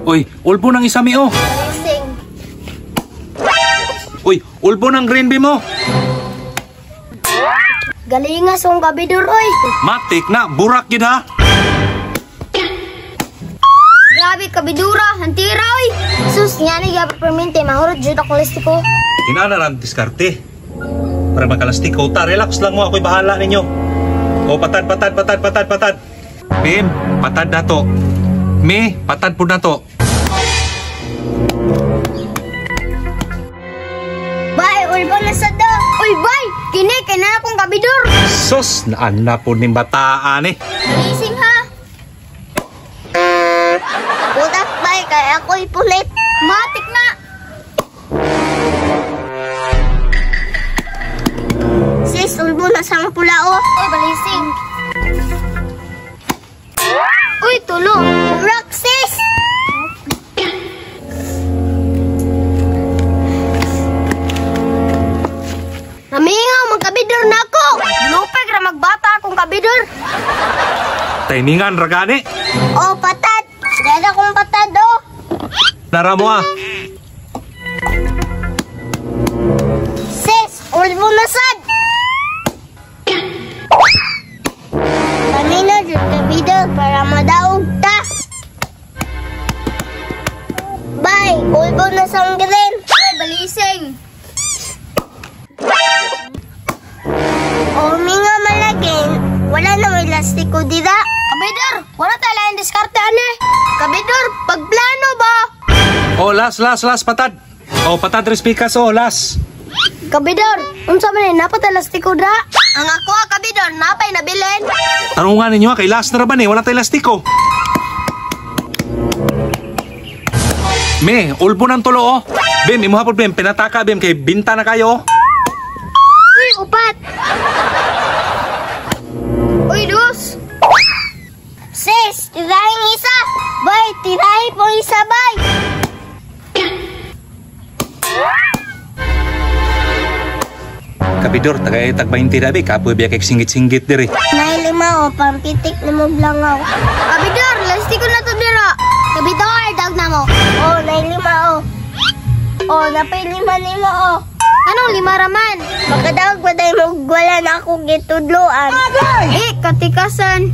Uy, ulbo ng isa mi, oh. Balising. Uy, ulbo ng green bean mo. Galingas kong kabidor, oy. Matik na, burak yun ha. Grabe, kabidura. Hantira, oy. Sus, nga na gabi permente. Mahurot jud ako listiko. Kinanaran diskarte. Para makalastiko. Ta, relax lang mo. Ako'y bahala ninyo. O, patad. Bim, patad na to. Me, patad po na to. Bay, ulbo na sa do. Uy, bay. Kini, kaya na akong kabidor. Sus, naan na po ni bataan eh. Balising, ha. Putak, bay. Kaya ako'y pulit. Matik na. Sis, ulbo na sa pula, oh. Uy, balising. Uy, tulong. Rock, sis. Namingaw, magkabidor na ako. Lupig ra magbata akong kabidor. Timingan, ragani. Oh, patad. Dada kong patad, oh. Nara mo ah. Sis, ulbo na sad. Kami na dyan kabidor para madaog ta. Bye, ulbo na sa green. Ay, balising. O, minga malagin. Wala na may lastiko dira. Kabidor, wala tayo lang diskarte, ane. Kabidor, pagplano ba? O, las, patad. O, patad respikas, o, las. Kabidor, unsa man napata lastiko dra? Ang ako, kabidor, napay nabilin. Tanungan ninyo ha, kay las na raban eh. Wala tayo lastiko. Me, ulbo ng tulo, oh. Bim, imuha po, Bim. Pinataka, Bim, kay binta na kayo, oh. Uy, upat. Uy, dos. Sis, tirahin isa. Bay, tirahin po isa, bay. Kabidor, tag-20 dabi. Kapoy biya kay singgit-singgit diri. Nay lima, o, pampitik na mo blangaw. Kabidor, lastiko na to dira. Kabidor, dag na mo. Oh, nay lima, o. Oh, napay lima, o. Anong lima raman? Magkadawag pa tayo wala na akong gitudloan. Katikasan.